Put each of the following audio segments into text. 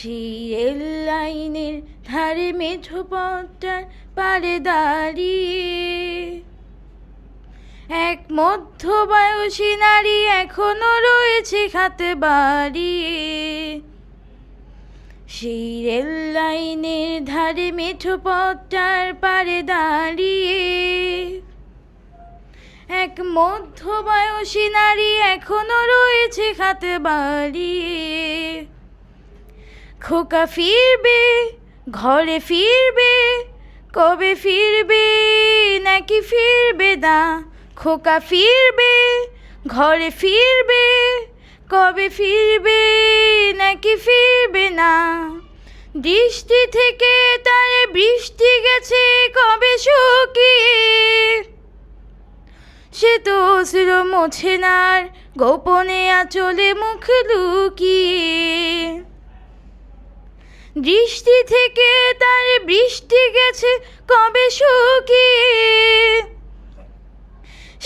সেই রেল লাইনের ধারে মেঠো পথটার পাড়ে দাঁড়িয়ে এক মধ্যবয়সী নারী এখনো রয়েছে খাতে বাড়িয়ে। সেই রেল লাইনের ধারে মেঠো পথটার পাড়ে দাঁড়িয়ে এক মধ্যবয়সী নারী এখনো রয়েছে খাতে বাড়িয়ে। খোকা ফিরবে, ঘরে ফিরবে, কবে ফিরবে নাকি ফিরবে না? খোকা ফিরবে, ঘরে ফিরবে, কবে ফিরবে নাকি ফিরবে না? দৃষ্টি থেকে তার বৃষ্টি গেছে কবে শুকিয়ে, সে তো অশ্রু মোছে না আর গোপনে আঁচলে মুখ লুকিয়ে। দৃষ্টি থেকে তার বৃষ্টি গেছে কবে শুকিয়ে,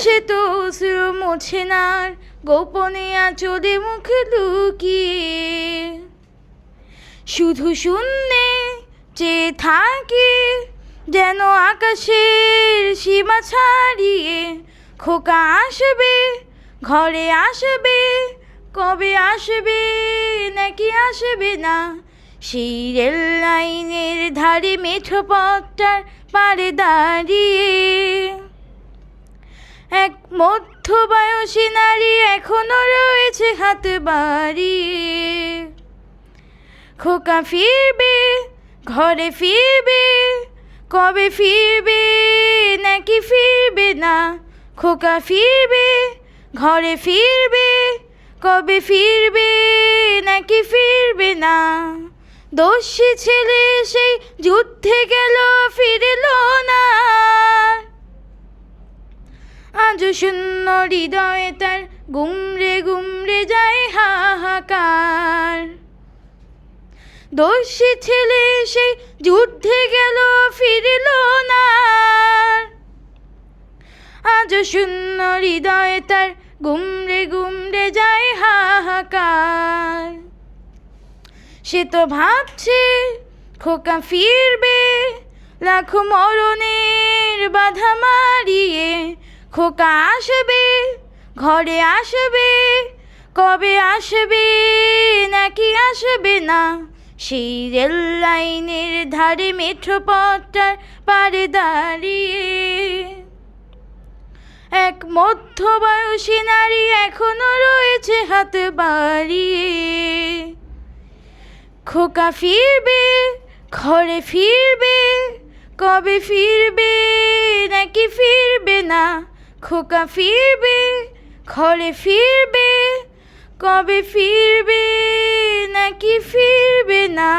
সে তো অশ্রু মোছে না আর গোপনে আঁচলে মুখ লুকিয়ে। শুধু শূন্যে চেয়ে থাকে যেন আকাশের সীমা ছাড়িয়ে। খোকা আসবে, ঘরে আসবে, কবে আসবে নাকি আসবে না? সেই রেল লাইনের ধারে মেঠো পথটার পাড়ে দাঁড়িয়ে এক মধ্যবয়সী নারী এখনো রয়েছে হাত বাড়িয়ে। খোকা ফিরবে, ঘরে ফিরবে, কবে ফিরবে নাকি ফিরবে না? খোকা ফিরবে, ঘরে ফিরবে, কবে ফিরবে নাকি ফিরবে না? দস্যি ছেলে সেই যুদ্ধে গেল, ফিরল না। আজও শূন্য হৃদয়ে তার গুমরে গুমরে যায় হাহাকার। দস্যি ছেলে সেই যুদ্ধে গেল, ফিরল না। আজও শূন্য হৃদয়ে তার গুমরে গুমরে যায় হাহাকার। সে তো ভাবছে খোকা ফিরবে, লাখো মরণের বাধা মারিয়ে। খোকা আসবে, ঘরে আসবে, কবে আসবে নাকি আসবে না? সেই রেল লাইনের ধারে মেঠো পথটার পাড়ে দাঁড়িয়ে এক মধ্যবয়সী নারী এখনো রয়েছে হাত বাড়িয়ে। খোকা ফিরবে, ঘরে ফিরবে, কবে ফিরবে নাকি ফিরবে না? খোকা ফিরবে, ঘরে ফিরবে, কবে ফিরবে নাকি ফিরবে না?